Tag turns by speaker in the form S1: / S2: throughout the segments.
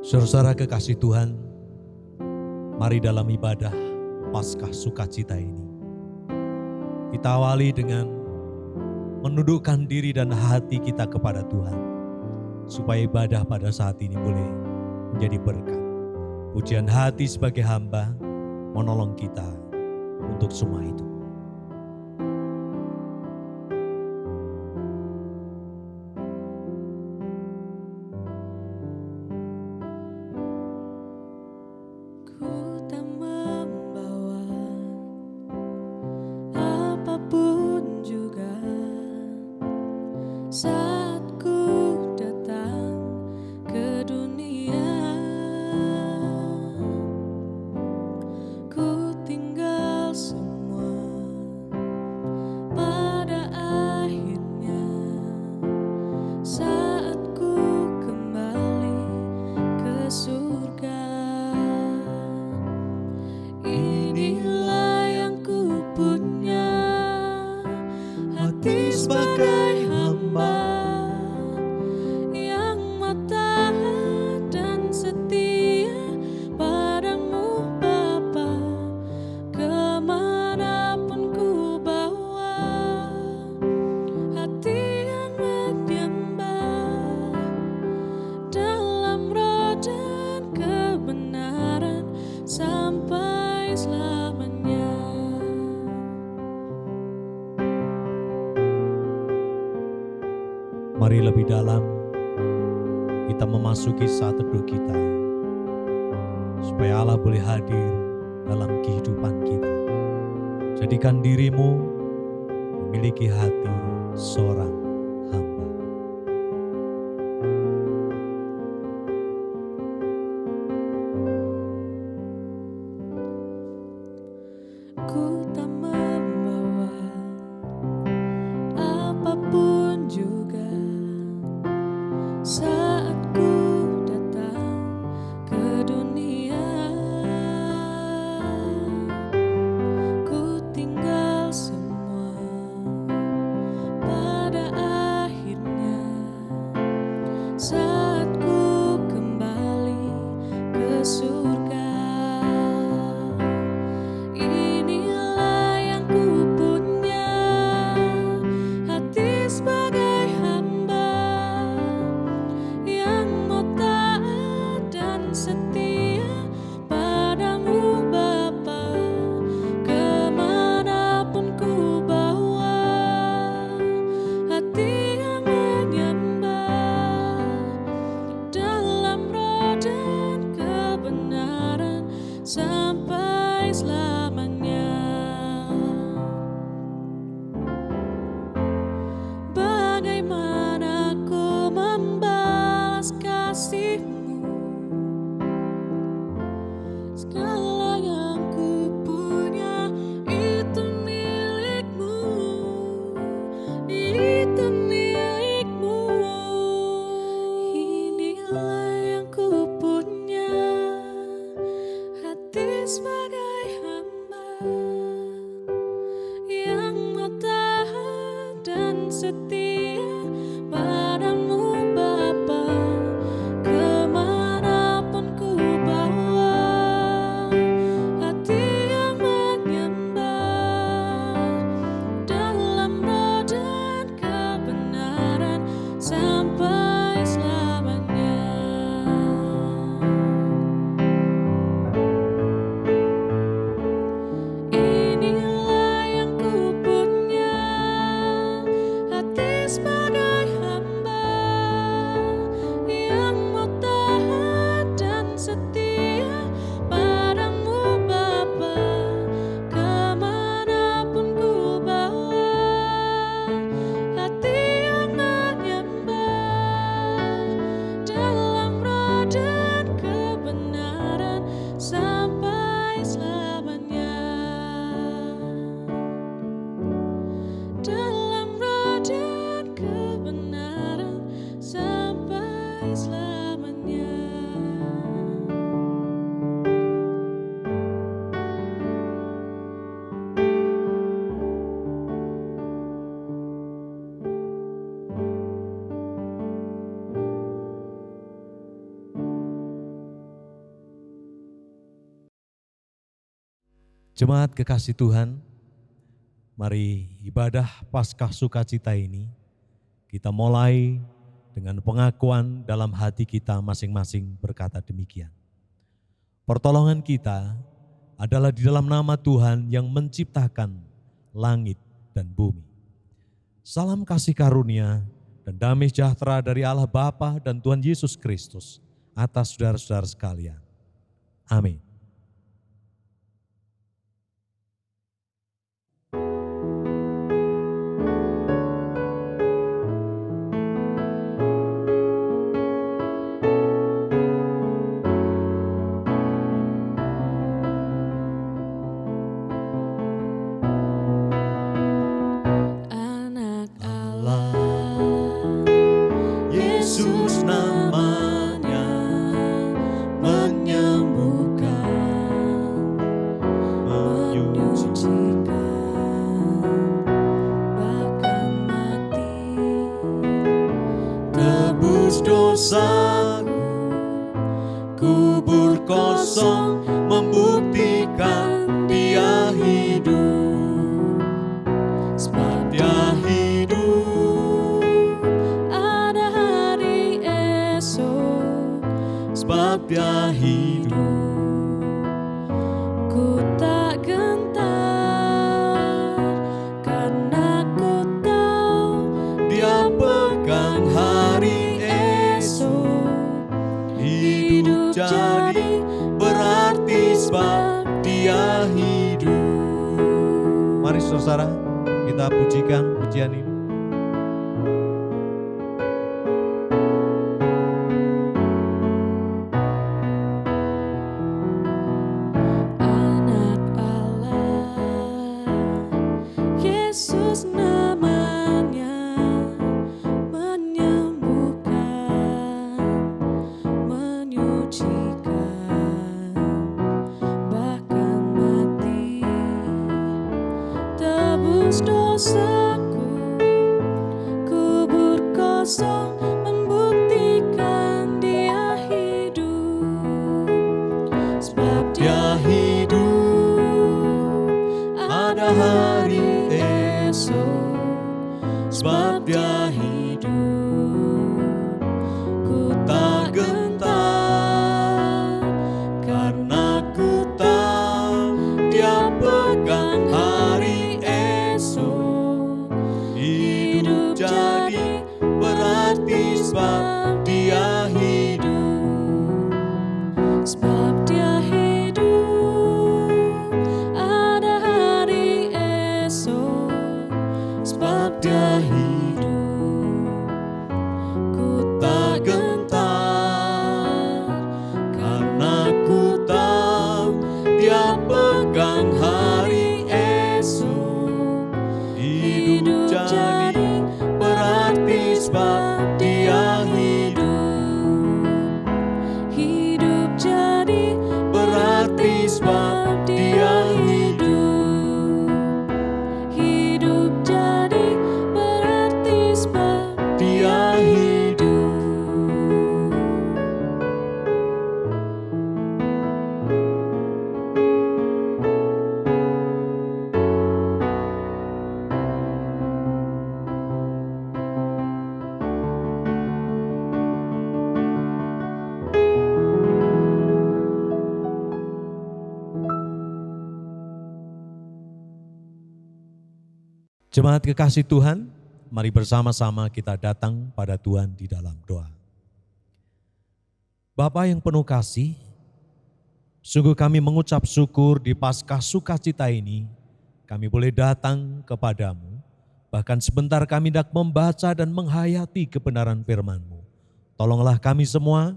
S1: Saudara kekasih Tuhan, mari dalam ibadah Paskah Sukacita ini kita awali dengan menundukkan diri dan hati kita kepada Tuhan, supaya ibadah pada saat ini boleh menjadi berkat. Pujian hati sebagai hamba menolong kita untuk semua itu.
S2: Saat ku datang ke dunia, ku tinggal semua pada akhirnya. Saat ku kembali ke surga, inilah yang ku punya, hati sebagai hamba yang mau taat dan setia padamu Bapa, kemanapun ku bawa, hati yang menyembah dalam roh dan kebenaran sampai selamanya.
S1: Mari lebih dalam kita memasuki saat teduh kita, supaya Allah boleh hadir dalam kehidupan kita. Jadikan dirimu memiliki hati seorang hamba.
S2: Ku tak membawa apapun juga saat ku datang ke dunia. Ku tinggal semua pada akhirnya. Saat ku kembali ke surga, inilah yang ku punya, hati sebagai hamba yang mau taat dan setia padamu Bapa, kemanapun ku bawa, hati yang menyembah dalam roh dan kebenaran sampai selamanya. Bagaimana ku membalas kasih-Mu? Segala yang ku punya itu milik-Mu, itu milik-Mu. Inilah yang ku punya, hati sebagai hamba yang mau taat dan setia padamu Bapa, kemanapun ku bawa, hati yang menyembah dalam roh dan kebenaran sampai selamanya. Inilah yang ku punya, hati sebagai
S1: Jemaat kekasih Tuhan, mari ibadah Paskah Sukacita ini kita mulai dengan pengakuan dalam hati kita masing-masing berkata demikian. Pertolongan kita adalah di dalam nama Tuhan yang menciptakan langit dan bumi. Salam kasih karunia dan damai sejahtera dari Allah Bapa dan Tuhan Yesus Kristus atas saudara-saudara sekalian. Amin.
S2: Anak Allah,
S1: Yesus namanya, menyembuhkan,
S2: menyucikan, bahkan mati,
S1: tebus dosaku, kubur kosong membuktikan Dia hidup, sebab Dia hidup,
S2: ada hari esok,
S1: sebab Dia hidup.
S2: ku tak gentar, karena ku tahu
S1: Dia pegang hari esok, hidup jadi berarti sebab Dia hidup. Mari saudara, kita pujikan pujian ini.
S2: Anak Allah, Yesus namanya, menyembuhkan, menyucikan, bahkan mati, tebus dosaku, kubur kosong membuktikan Dia hidup, sebab
S1: Dia hidup, ada hari esok, sebab Dia hidup. Ku tak gentar, karena ku tahu Dia pegang hari esok, hidup jadi berarti sebab Dia hidup.
S2: sebab Dia hidup, ada hari esok, sebab Dia hidup, ku tak gentar,
S1: Karena ku tahu Dia pegang hari esok, hidup jadi berarti sebab Dia hidup,
S2: hidup jadi
S1: berarti sebab Dia hidup,
S2: hidup jadi berarti sebab
S1: Dia hidup. Jemaat kekasih Tuhan, mari bersama-sama kita datang pada Tuhan di dalam doa. Bapa yang penuh kasih, sungguh kami mengucap syukur di Paskah Sukacita ini, kami boleh datang kepadamu, bahkan sebentar kami hendak membaca dan menghayati kebenaran firman-Mu. Tolonglah kami semua,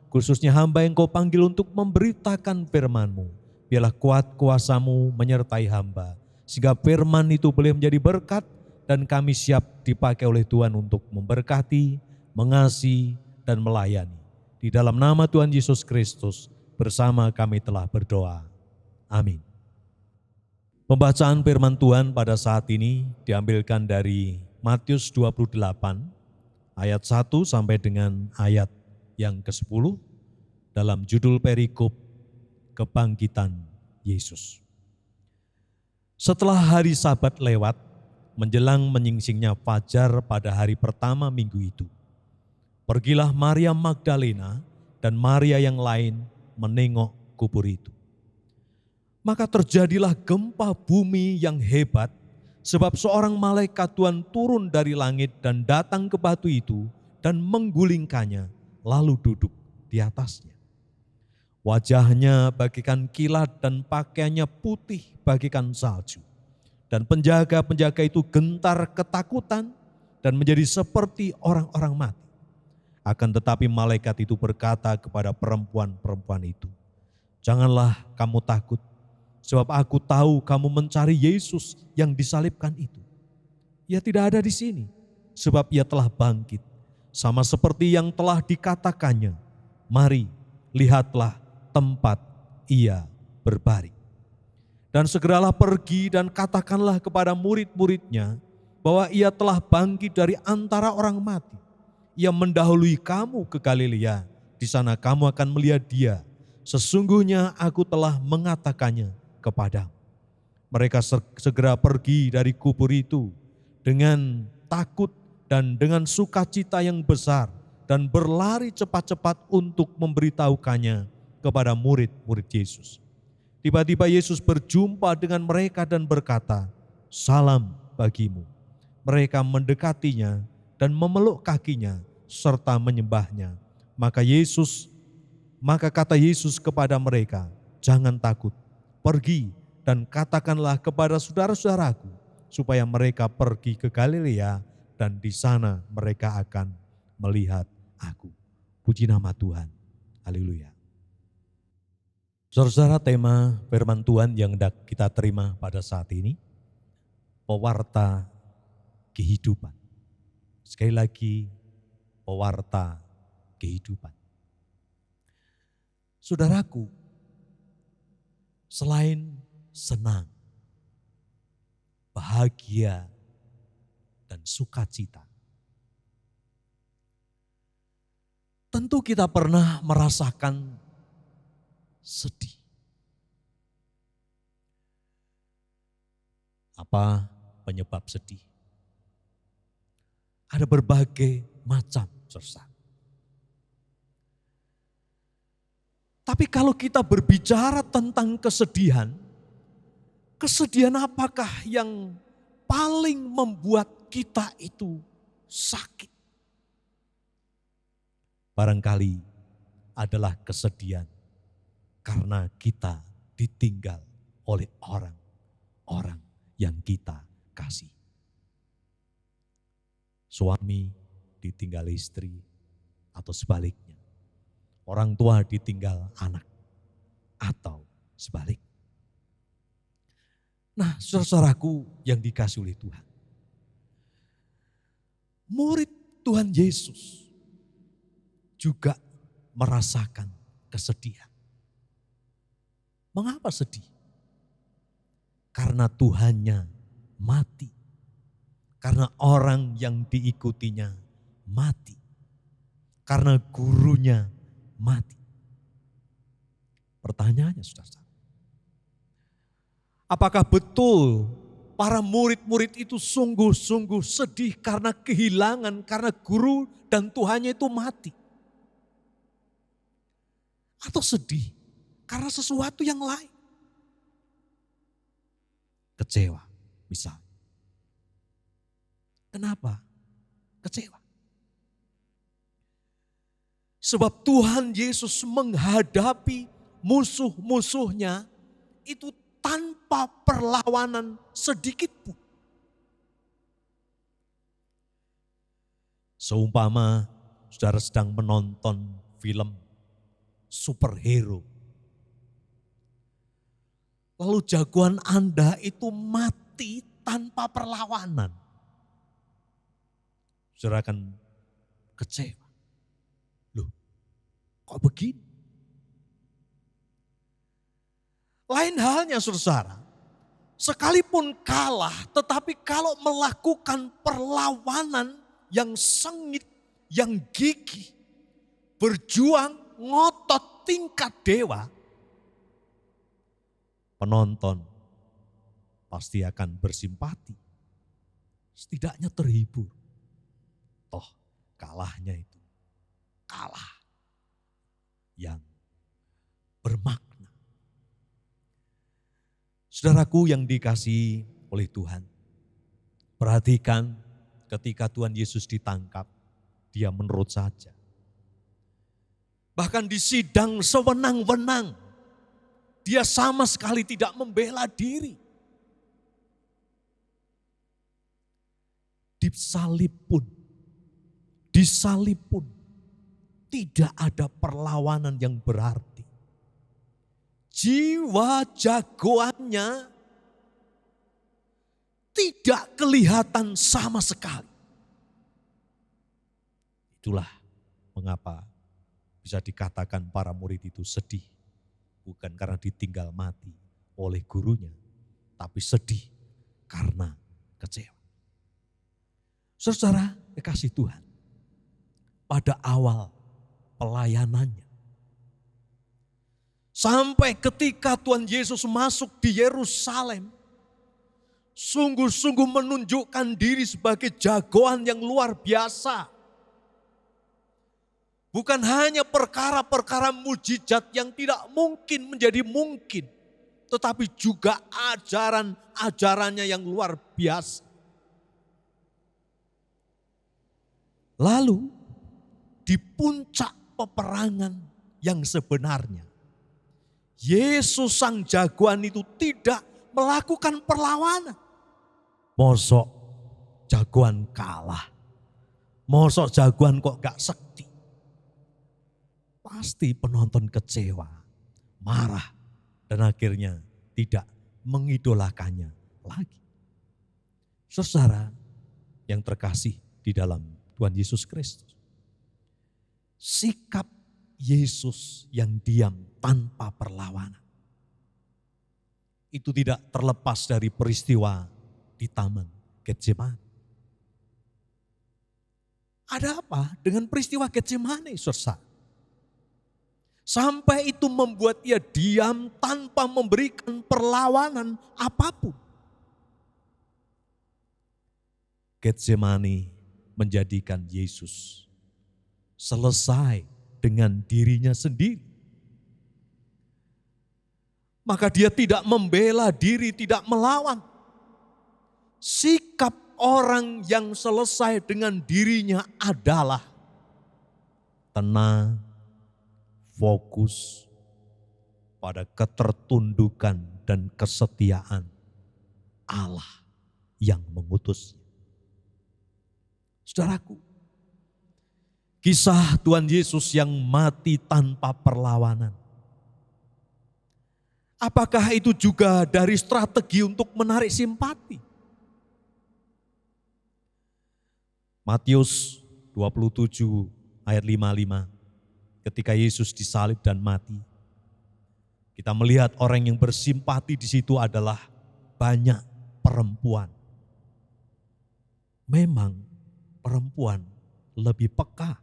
S1: khususnya hamba yang Kau panggil untuk memberitakan firman-Mu. Biarlah kuat kuasa-Mu menyertai hamba, sehingga firman itu boleh menjadi berkat dan kami siap dipakai oleh Tuhan untuk memberkati, mengasihi, dan melayani. Di dalam nama Tuhan Yesus Kristus bersama kami telah berdoa. Amin. Pembacaan firman Tuhan pada saat ini diambilkan dari Matius 28 ayat 1 sampai dengan ayat yang ke-10 dalam judul perikop Kebangkitan Yesus. Setelah hari Sabat lewat, menjelang menyingsingnya fajar pada hari pertama minggu itu, pergilah Maria Magdalena dan Maria yang lain menengok kubur itu. Maka terjadilah gempa bumi yang hebat, sebab seorang malaikat Tuhan turun dari langit dan datang ke batu itu dan menggulingkannya, lalu duduk di atasnya. Wajahnya bagaikan kilat dan pakaiannya putih bagaikan salju. Dan penjaga-penjaga itu gentar ketakutan dan menjadi seperti orang-orang mati. Akan tetapi malaikat itu berkata kepada perempuan-perempuan itu, "Janganlah kamu takut, sebab aku tahu kamu mencari Yesus yang disalibkan itu. Ia tidak ada di sini, sebab ia telah bangkit, sama seperti yang telah dikatakannya. Mari, lihatlah tempat ia berbaring." Dan segeralah pergi dan katakanlah kepada murid-muridnya bahwa ia telah bangkit dari antara orang mati. Ia mendahului kamu ke Galilea, di sana kamu akan melihat dia. Sesungguhnya aku telah mengatakannya kepadamu. Mereka segera pergi dari kubur itu dengan takut dan dengan sukacita yang besar dan berlari cepat-cepat untuk memberitahukannya kepada murid-murid Yesus. Tiba-tiba Yesus berjumpa dengan mereka dan berkata, "Salam bagimu." Mereka mendekatinya dan memeluk kakinya serta menyembahnya. Maka kata Yesus kepada mereka, "Jangan takut, pergi dan katakanlah kepada saudara-saudaraku supaya mereka pergi ke Galilea dan di sana mereka akan melihat aku." Puji nama Tuhan. Haleluya. Saudara-saudara, tema firman Tuhan yang hendak kita terima pada saat ini, pewarta kehidupan. Sekali lagi, pewarta kehidupan. Saudaraku, selain senang, bahagia, dan sukacita, tentu kita pernah merasakan sedih. Apa penyebab sedih? Ada berbagai macam, saudara. Tapi kalau kita berbicara tentang kesedihan, kesedihan apakah yang paling membuat kita itu sakit? Barangkali adalah kesedihan karena kita ditinggal oleh orang-orang yang kita kasih. Suami ditinggal istri atau sebaliknya. Orang tua ditinggal anak atau sebaliknya. Nah, saudara-saudaraku yang dikasih oleh Tuhan. Murid Tuhan Yesus juga merasakan kesedihan. Mengapa sedih? Karena Tuhannya mati. Karena orang yang diikutinya mati. Karena gurunya mati. Pertanyaannya, saudara, apakah betul para murid-murid itu sungguh-sungguh sedih karena kehilangan, karena guru dan Tuhannya itu mati? Atau sedih karena sesuatu yang lain? Kecewa misalnya. Kenapa kecewa? Sebab Tuhan Yesus menghadapi musuh-musuhnya itu tanpa perlawanan sedikit pun. Seumpama saudara sedang menonton film superhero. Lalu jagoan Anda itu mati tanpa perlawanan. Saudara akan kecewa. Loh, kok begini? Lain halnya saudara, sekalipun kalah tetapi kalau melakukan perlawanan yang sengit, yang gigih, berjuang, ngotot tingkat dewa, penonton pasti akan bersimpati. Setidaknya terhibur. Toh kalahnya itu kalah yang bermakna. Saudaraku yang dikasihi oleh Tuhan, perhatikan ketika Tuhan Yesus ditangkap, dia menurut saja. Bahkan di sidang sewenang-wenang, dia sama sekali tidak membela diri. Disalib pun tidak ada perlawanan yang berarti. Jiwa jagoannya tidak kelihatan sama sekali. Itulah mengapa bisa dikatakan para murid itu sedih. Bukan karena ditinggal mati oleh gurunya, tapi sedih karena kecewa. Saudara kekasih Tuhan, pada awal pelayanannya, sampai ketika Tuhan Yesus masuk di Yerusalem, sungguh-sungguh menunjukkan diri sebagai jagoan yang luar biasa. Bukan hanya perkara-perkara mujizat yang tidak mungkin menjadi mungkin, tetapi juga ajaran-ajarannya yang luar biasa. Lalu di puncak peperangan yang sebenarnya, Yesus sang jagoan itu tidak melakukan perlawanan. Mosok jagoan kalah, mosok jagoan kok gak sekti. Pasti penonton kecewa, marah, dan akhirnya tidak mengidolakannya lagi. Saudara yang terkasih di dalam Tuhan Yesus Kristus, sikap Yesus yang diam tanpa perlawanan itu tidak terlepas dari peristiwa di Taman Getsemani. Ada apa dengan peristiwa Getsemani, saudara? Sampai itu membuat ia diam tanpa memberikan perlawanan apapun. Getsemani menjadikan Yesus selesai dengan dirinya sendiri. Maka dia tidak membela diri, tidak melawan. Sikap orang yang selesai dengan dirinya adalah tenang, fokus pada ketertundukan dan kesetiaan Allah yang mengutusnya. Saudaraku, kisah Tuhan Yesus yang mati tanpa perlawanan, apakah itu juga dari strategi untuk menarik simpati? Matius 27 ayat 55, ketika Yesus disalib dan mati, kita melihat orang yang bersimpati di situ adalah banyak perempuan. Memang perempuan lebih peka.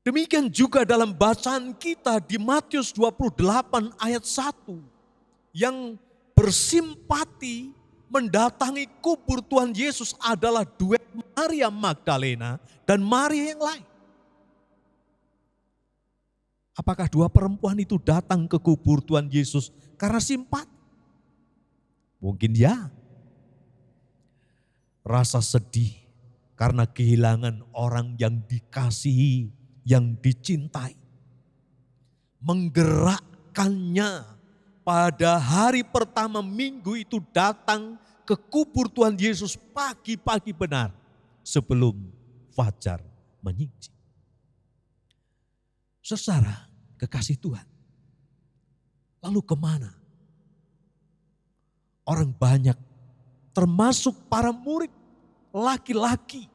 S1: Demikian juga dalam bacaan kita di Matius 28 ayat 1 yang bersimpati mendatangi kubur Tuhan Yesus adalah duet Maria Magdalena dan Maria yang lain. Apakah dua perempuan itu datang ke kubur Tuhan Yesus karena simpati? Mungkin ya. Rasa sedih karena kehilangan orang yang dikasihi, yang dicintai, menggerakkannya pada hari pertama minggu itu datang ke kubur Tuhan Yesus pagi-pagi benar sebelum fajar menyingsing. Saudara kekasih Tuhan, lalu kemana? Orang banyak termasuk para murid laki-laki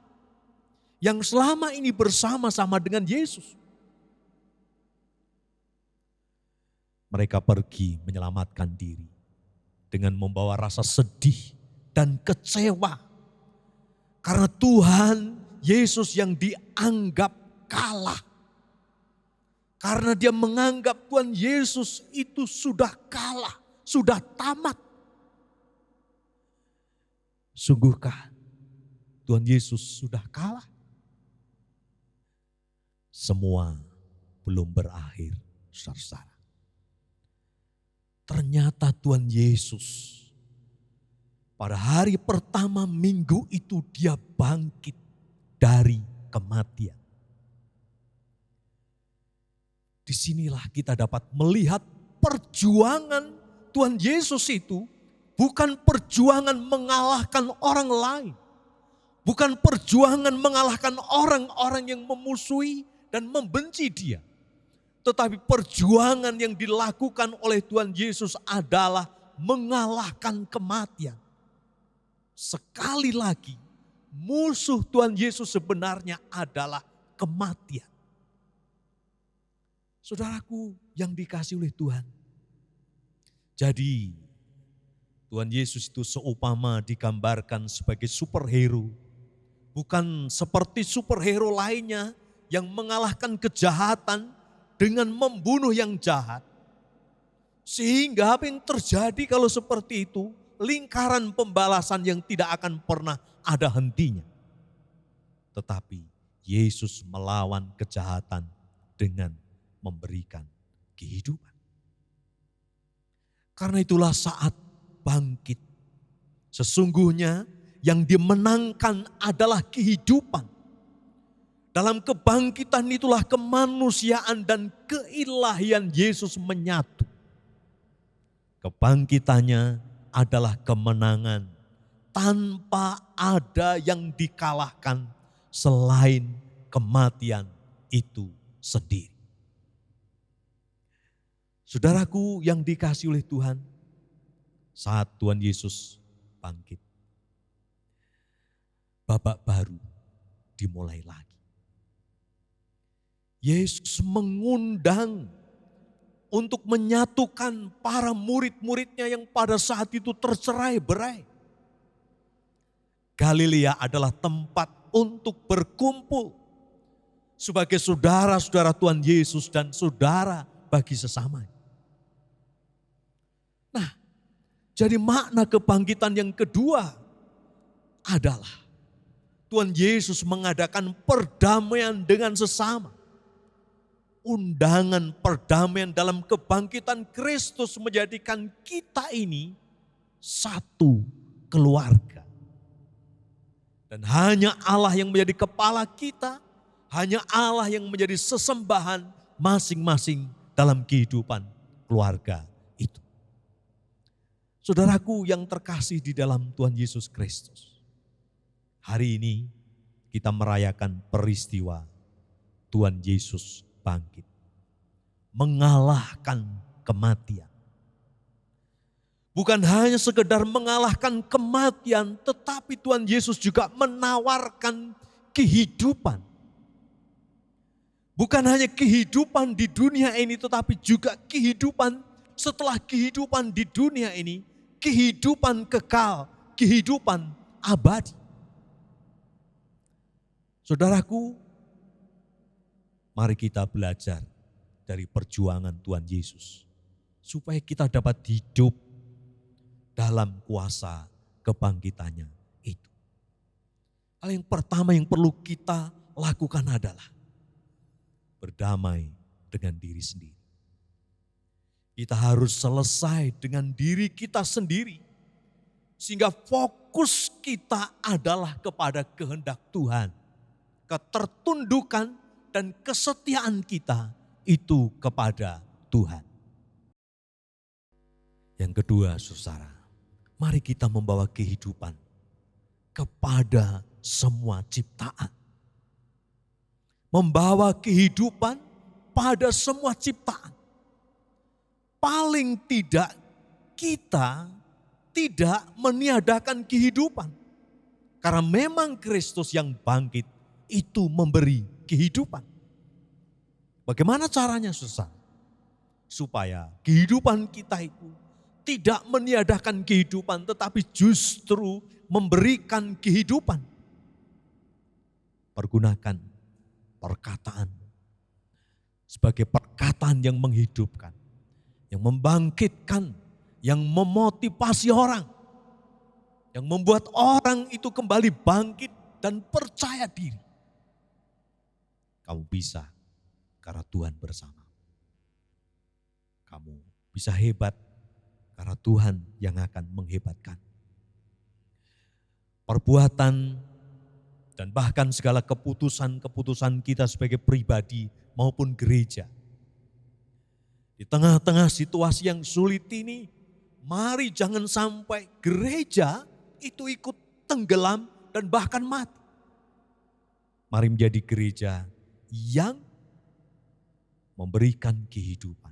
S1: yang selama ini bersama-sama dengan Yesus. Mereka pergi menyelamatkan diri dengan membawa rasa sedih dan kecewa. Karena Tuhan Yesus yang dianggap kalah. Karena dia menganggap Tuhan Yesus itu sudah kalah, sudah tamat. Sungguhkah Tuhan Yesus sudah kalah? Semua belum berakhir, saudara-saudara. Ternyata Tuhan Yesus pada hari pertama minggu itu dia bangkit dari kematian. Disinilah kita dapat melihat perjuangan Tuhan Yesus itu bukan perjuangan mengalahkan orang lain. Bukan perjuangan mengalahkan orang-orang yang memusuhi dan membenci dia. Tetapi perjuangan yang dilakukan oleh Tuhan Yesus adalah mengalahkan kematian. Sekali lagi, musuh Tuhan Yesus sebenarnya adalah kematian. Saudaraku yang dikasihi oleh Tuhan. Jadi Tuhan Yesus itu seumpama digambarkan sebagai superhero. Bukan seperti superhero lainnya yang mengalahkan kejahatan dengan membunuh yang jahat. Sehingga apa yang terjadi kalau seperti itu? Lingkaran pembalasan yang tidak akan pernah ada hentinya. Tetapi Yesus melawan kejahatan dengan memberikan kehidupan. Karena itulah saat bangkit. Sesungguhnya yang dimenangkan adalah kehidupan. Dalam kebangkitan itulah kemanusiaan dan keilahian Yesus menyatu. Kebangkitannya adalah kemenangan tanpa ada yang dikalahkan selain kematian itu sendiri. Saudaraku yang dikasihi oleh Tuhan, saat Tuhan Yesus bangkit, babak baru dimulai lagi. Yesus mengundang untuk menyatukan para murid-muridnya yang pada saat itu tercerai-berai. Galilea adalah tempat untuk berkumpul sebagai saudara-saudara Tuhan Yesus dan saudara bagi sesamanya. Nah, jadi makna kebangkitan yang kedua adalah Tuhan Yesus mengadakan perdamaian dengan sesama. Undangan perdamaian dalam kebangkitan Kristus menjadikan kita ini satu keluarga. Dan hanya Allah yang menjadi kepala kita, hanya Allah yang menjadi sesembahan masing-masing dalam kehidupan keluarga itu. Saudaraku yang terkasih di dalam Tuhan Yesus Kristus. Hari ini kita merayakan peristiwa Tuhan Yesus bangkit. Mengalahkan kematian. Bukan hanya sekedar mengalahkan kematian, tetapi Tuhan Yesus juga menawarkan kehidupan. Bukan hanya kehidupan di dunia ini, tetapi juga kehidupan setelah kehidupan di dunia ini, kehidupan kekal, kehidupan abadi. Saudaraku, mari kita belajar dari perjuangan Tuhan Yesus. Supaya kita dapat hidup dalam kuasa kebangkitannya itu. Hal yang pertama yang perlu kita lakukan adalah berdamai dengan diri sendiri. Kita harus selesai dengan diri kita sendiri. Sehingga fokus kita adalah kepada kehendak Tuhan. Ketertundukan dan kesetiaan kita itu kepada Tuhan. Yang kedua, saudara, mari kita membawa kehidupan kepada semua ciptaan. Membawa kehidupan pada semua ciptaan. Paling tidak kita tidak meniadakan kehidupan. Karena memang Kristus yang bangkit itu memberi kehidupan. Bagaimana caranya, saudara? Supaya kehidupan kita itu tidak meniadakan kehidupan, tetapi justru memberikan kehidupan. Pergunakan perkataan sebagai perkataan yang menghidupkan, yang membangkitkan, yang memotivasi orang. yang membuat orang itu kembali bangkit dan percaya diri. Kamu bisa karena Tuhan bersama. Kamu bisa hebat karena Tuhan yang akan menghebatkan. Perbuatan dan bahkan segala keputusan-keputusan kita sebagai pribadi maupun gereja. Di tengah-tengah situasi yang sulit ini, mari jangan sampai gereja itu ikut tenggelam dan bahkan mati. Mari menjadi gereja yang memberikan kehidupan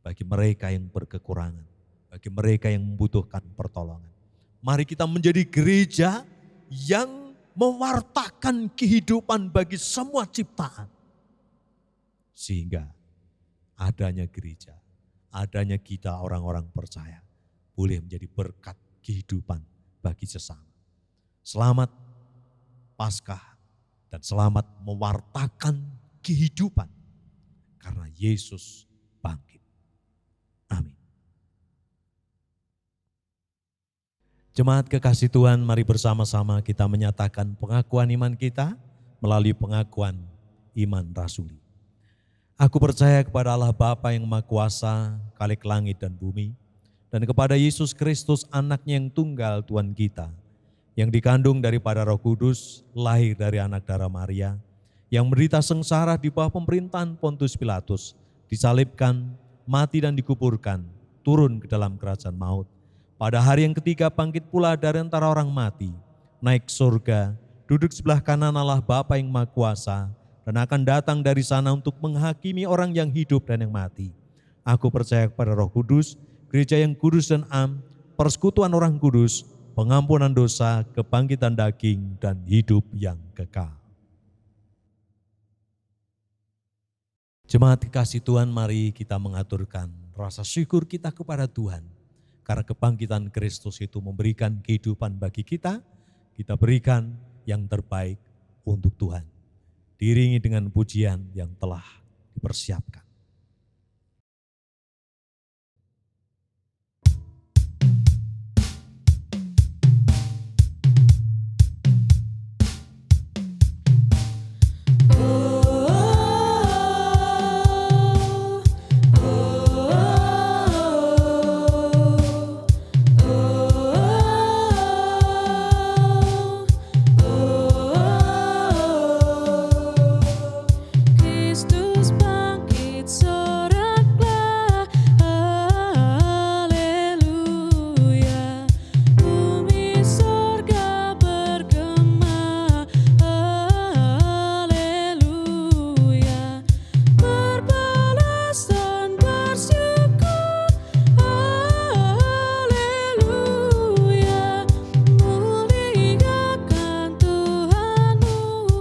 S1: bagi mereka yang berkekurangan, bagi mereka yang membutuhkan pertolongan. Mari kita menjadi gereja yang mewartakan kehidupan bagi semua ciptaan. Sehingga adanya gereja, adanya kita orang-orang percaya boleh menjadi berkat kehidupan bagi sesama. Selamat Paskah dan selamat mewartakan kehidupan karena Yesus bangkit. Amin. Jemaat kekasih Tuhan, mari bersama-sama kita menyatakan pengakuan iman kita melalui pengakuan iman rasuli. Aku percaya kepada Allah Bapa yang Maha Kuasa, Khalik langit dan bumi, dan kepada Yesus Kristus anaknya yang tunggal Tuhan kita, yang dikandung daripada Roh Kudus, lahir dari anak darah Maria, yang menderita sengsara di bawah pemerintahan Pontius Pilatus, disalibkan, mati dan dikuburkan, turun ke dalam kerajaan maut. Pada hari yang ketiga bangkit pula dari antara orang mati, naik surga, duduk sebelah kanan Allah Bapa yang Maha Kuasa, dan akan datang dari sana untuk menghakimi orang yang hidup dan yang mati. Aku percaya kepada Roh Kudus, gereja yang kudus dan am, persekutuan orang kudus, pengampunan dosa, kebangkitan daging, dan hidup yang kekal. Jemaat kekasih Tuhan, mari kita mengaturkan rasa syukur kita kepada Tuhan. Karena kebangkitan Kristus itu memberikan kehidupan bagi kita berikan yang terbaik untuk Tuhan. Diiringi dengan pujian yang telah dipersiapkan.
S2: Kristus bangkit soraklah, haleluya. Bumi sorga bergema, haleluya. Berbalas dan bersyukur, haleluya. Muliakan Tuhanmu,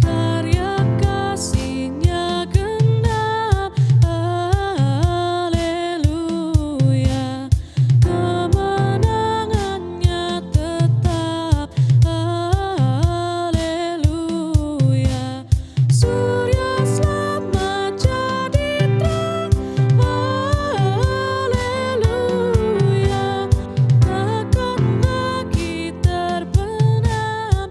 S2: karya kasih-Nya genap, haleluya. Kemenangannya tetap, haleluya. Surya selamat jadi terang, haleluya. Takkan lagi terbenam,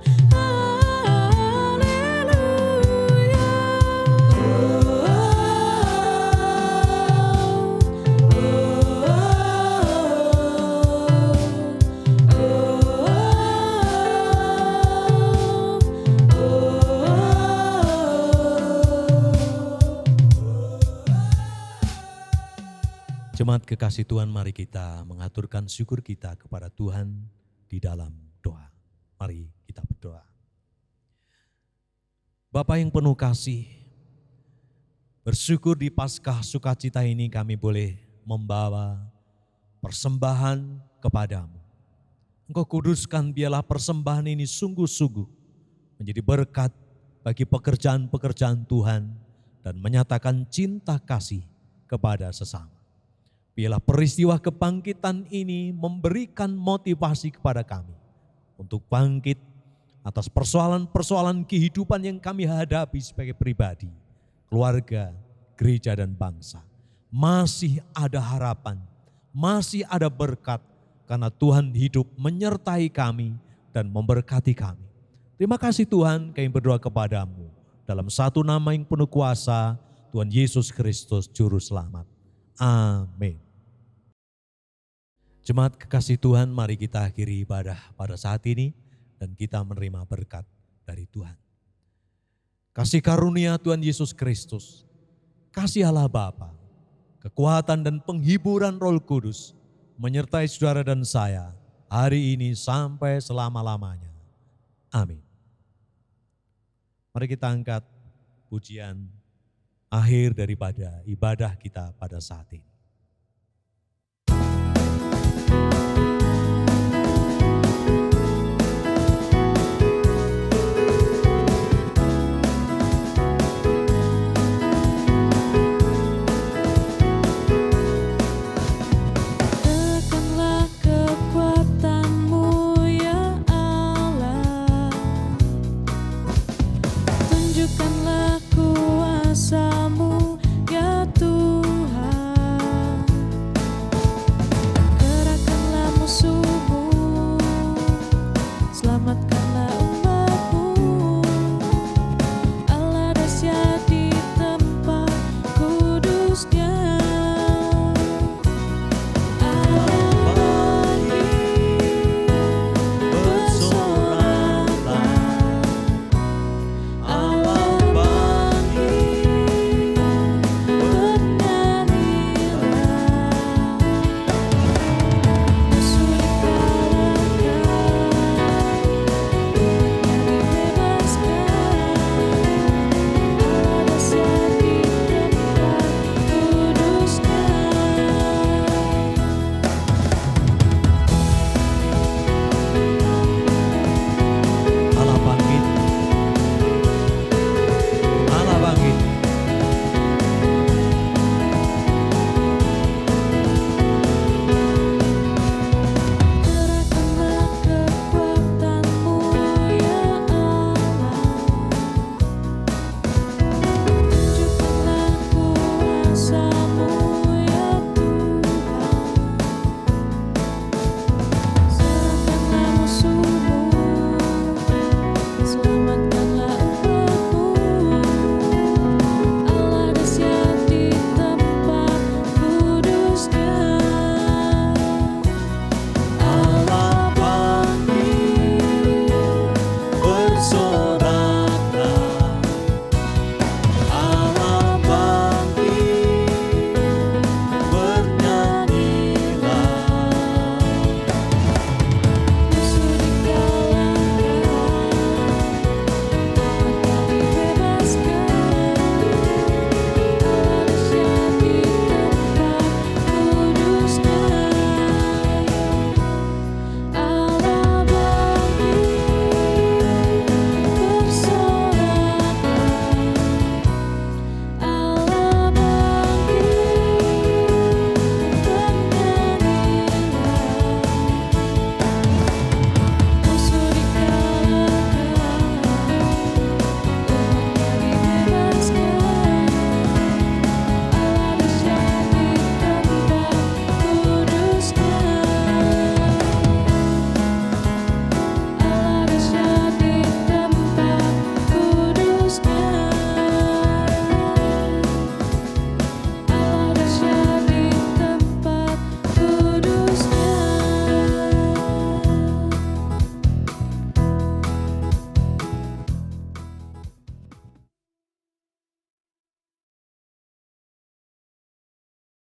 S1: Jemaat kekasih Tuhan, mari kita mengaturkan syukur kita kepada Tuhan di dalam doa. Mari kita berdoa. Bapa yang penuh kasih, bersyukur di Paskah sukacita ini kami boleh membawa persembahan kepadamu. Engkau kuduskan biarlah persembahan ini sungguh-sungguh menjadi berkat bagi pekerjaan-pekerjaan Tuhan dan menyatakan cinta kasih kepada sesama. Biarlah peristiwa kebangkitan ini memberikan motivasi kepada kami untuk bangkit atas persoalan-persoalan kehidupan yang kami hadapi sebagai pribadi, keluarga, gereja, dan bangsa. Masih ada harapan, masih ada berkat karena Tuhan hidup menyertai kami dan memberkati kami. Terima kasih Tuhan, kami berdoa kepadamu dalam satu nama yang penuh kuasa, Tuhan Yesus Kristus Juru Selamat. Amin. Jemaat kekasih Tuhan, mari kita akhiri ibadah pada saat ini dan kita menerima berkat dari Tuhan. Kasih karunia Tuhan Yesus Kristus, kasih Allah Bapa, kekuatan dan penghiburan Roh Kudus menyertai saudara dan saya hari ini sampai selama-lamanya. Amin. Mari kita angkat pujian akhir daripada ibadah kita pada saat ini.